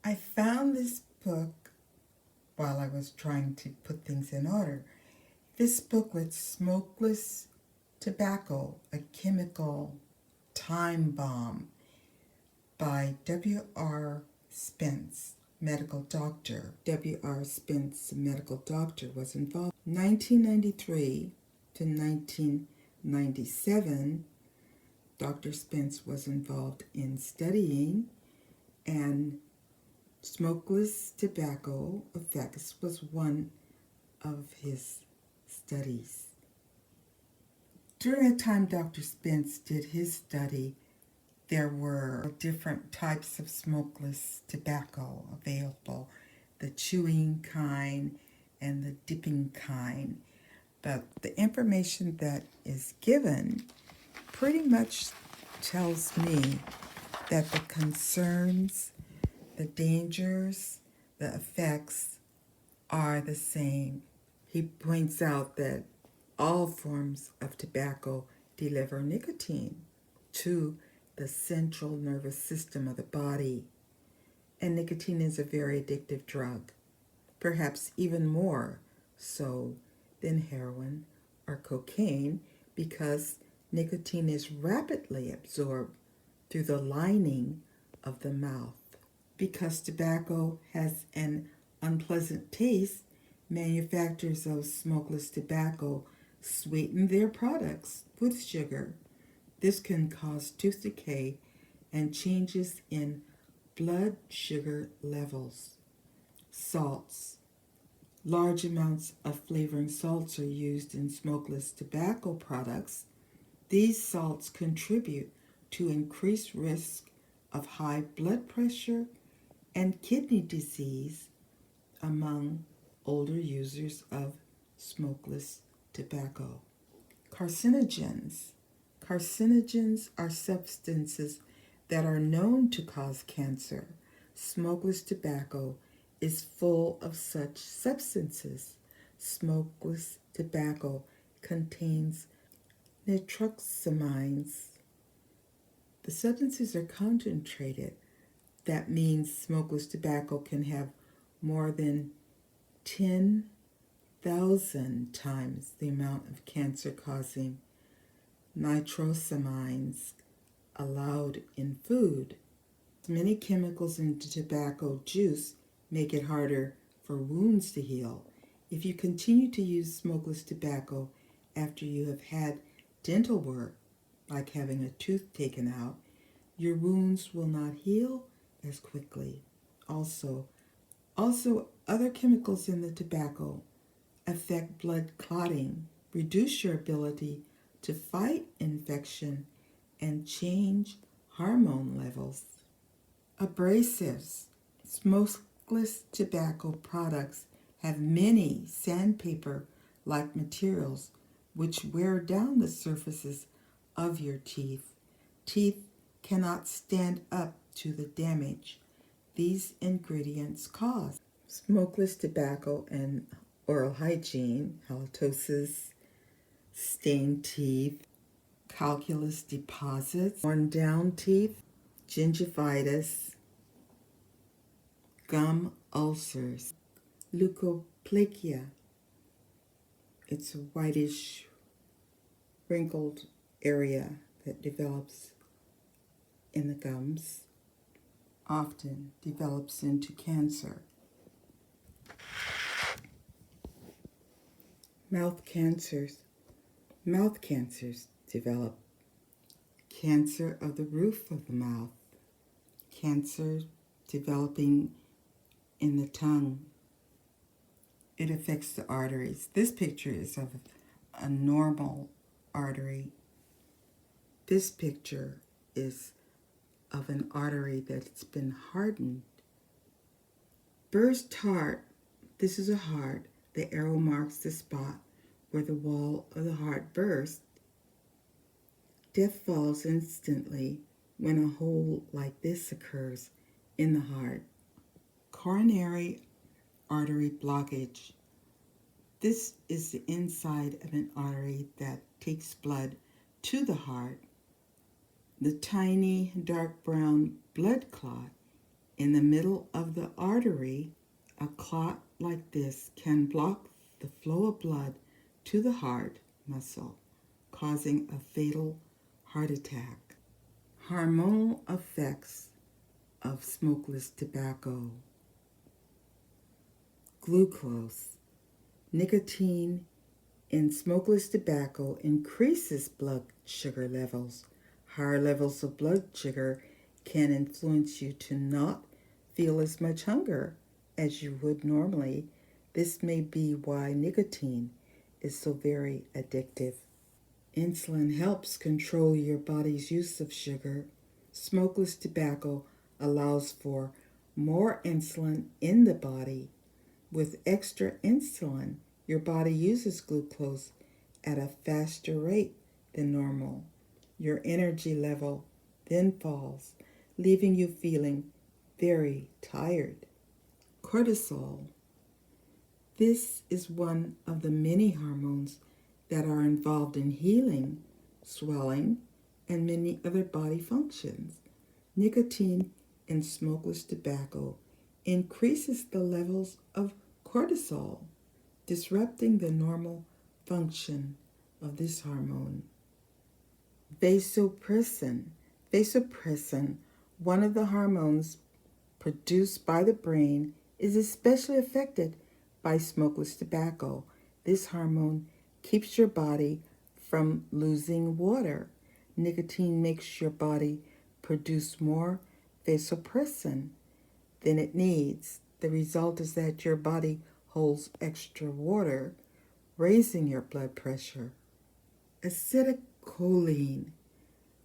I found this book while I was trying to put things in order. This booklet, Smokeless Tobacco, a Chemical Time Bomb, by W.R. Spence, medical doctor. W.R. Spence, medical doctor, was involved. 1993 to 1997, Dr. Spence was involved in studying, and smokeless tobacco effects was one of his studies. During the time Dr. Spence did his study, there were different types of smokeless tobacco available, the chewing kind and the dipping kind. But the information that is given pretty much tells me that the concerns, the dangers, the effects are the same. He points out that all forms of tobacco deliver nicotine to the central nervous system of the body. And nicotine is a very addictive drug, perhaps even more so than heroin or cocaine, because nicotine is rapidly absorbed through the lining of the mouth. Because tobacco has an unpleasant taste, manufacturers of smokeless tobacco sweeten their products with sugar. This can cause tooth decay and changes in blood sugar levels. Salts. Large amounts of flavoring salts are used in smokeless tobacco products. These salts contribute to increased risk of high blood pressure and kidney disease among older users of smokeless tobacco. Carcinogens. Carcinogens are substances that are known to cause cancer. Smokeless tobacco is full of such substances. Smokeless tobacco contains nitrosamines. The substances are concentrated. That means smokeless tobacco can have more than 10,000 times the amount of cancer-causing nitrosamines allowed in food. Many chemicals in tobacco juice make it harder for wounds to heal. If you continue to use smokeless tobacco after you have had dental work, like having a tooth taken out, your wounds will not heal as quickly. Also, other chemicals in the tobacco affect blood clotting, reduce your ability to fight infection, and change hormone levels. Abrasives. Smokeless tobacco products have many sandpaper-like materials which wear down the surfaces of your teeth. Teeth cannot stand up to the damage these ingredients cause. Smokeless tobacco and oral hygiene, halitosis, stained teeth, calculus deposits, worn down teeth, gingivitis, gum ulcers, leukoplakia. It's a whitish, wrinkled area that develops in the gums, often develops into cancer. Mouth cancers. Mouth cancers develop. Cancer of the roof of the mouth. Cancer developing in the tongue. It affects the arteries. This picture is of a normal artery. This picture is of an artery that's been hardened. Burst heart. This is a heart. The arrow marks the spot where the wall of the heart bursts. Death falls instantly when a hole like this occurs in the heart. Coronary artery blockage. This is the inside of an artery that takes blood to the heart. The tiny dark brown blood clot In the middle of the artery, a clot like this can block the flow of blood to the heart muscle, causing a fatal heart attack. Hormonal effects of smokeless tobacco. Glucose. Nicotine in smokeless tobacco increases blood sugar levels. Higher levels of blood sugar can influence you to not feel as much hunger as you would normally. This may be why nicotine is so very addictive. Insulin helps control your body's use of sugar. Smokeless tobacco allows for more insulin in the body. With extra insulin, your body uses glucose at a faster rate than normal. Your energy level then falls, leaving you feeling very tired. Cortisol. This is one of the many hormones that are involved in healing, swelling, and many other body functions. Nicotine in smokeless tobacco increases the levels of cortisol, disrupting the normal function of this hormone. Vasopressin. Vasopressin, one of the hormones produced by the brain, is especially affected by smokeless tobacco. This hormone keeps your body from losing water. Nicotine makes your body produce more vasopressin than it needs. The result is that your body holds extra water, raising your blood pressure. Acetylcholine.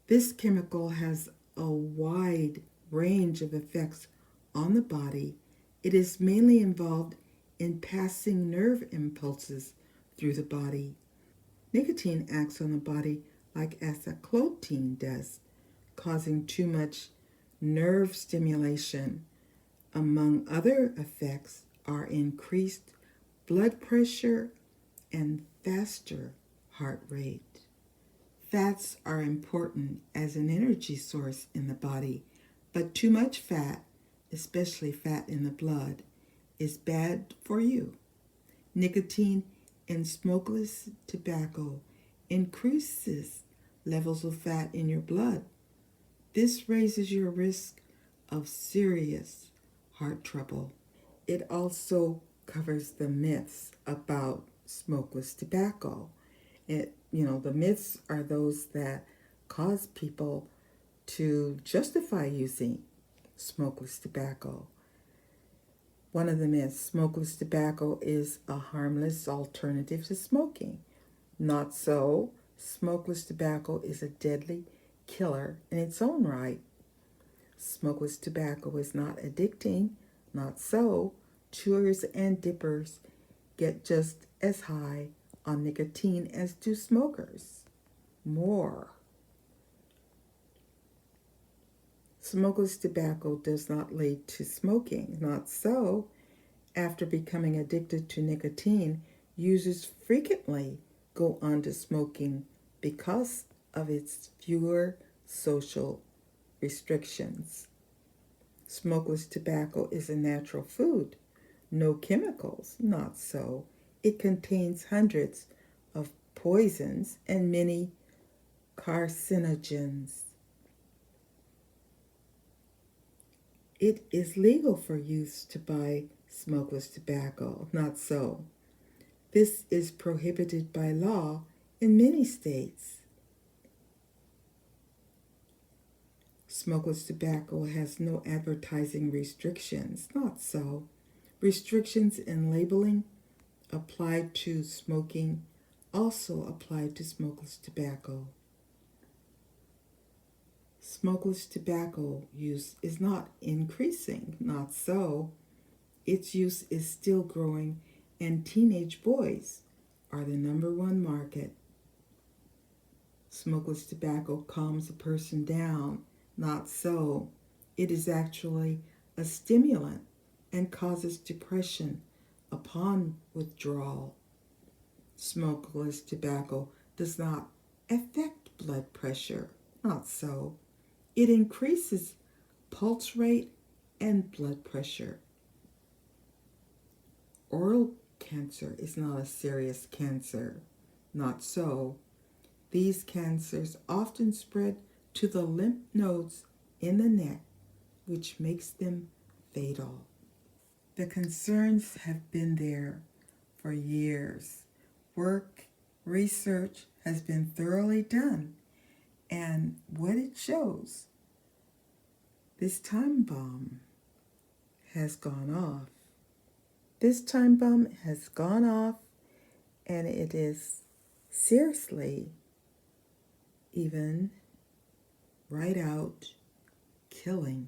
This chemical has a wide range of effects on the body. It is mainly involved in passing nerve impulses through the body. Nicotine acts on the body like acetylcholine does, causing too much nerve stimulation. Among other effects are increased blood pressure and faster heart rate. Fats are important as an energy source in the body, but too much fat, especially fat in the blood, is bad for you. Nicotine in smokeless tobacco increases levels of fat in your blood. This raises your risk of serious heart trouble. It also covers the myths about smokeless tobacco. The myths are those that cause people to justify using smokeless tobacco. One of the myths, smokeless tobacco is a harmless alternative to smoking. Not so. Smokeless tobacco is a deadly killer in its own right. Smokeless tobacco is not addicting. Not so. Chewers and dippers get just as high on nicotine as do smokers. More. Smokeless tobacco does not lead to smoking. Not so. After becoming addicted to nicotine, users frequently go on to smoking because of its fewer social restrictions. Smokeless tobacco is a natural food. No chemicals. Not so. It contains hundreds of poisons and many carcinogens. It is legal for youths to buy smokeless tobacco. Not so. This is prohibited by law in many states. Smokeless tobacco has no advertising restrictions. Not so. Restrictions in labeling applied to smoking also apply to smokeless tobacco. Smokeless tobacco use is not increasing. Not so. Its use is still growing, and teenage boys are the number one market. Smokeless tobacco calms a person down. Not so. It is actually a stimulant and causes depression upon withdrawal. Smokeless tobacco does not affect blood pressure. Not so. It increases pulse rate and blood pressure. Oral cancer is not a serious cancer. Not so. These cancers often spread to the lymph nodes in the neck, which makes them fatal. The concerns have been there for years. Research has been thoroughly done, and what it shows, this time bomb has gone off. This time bomb has gone off, and it is seriously, even right out, killing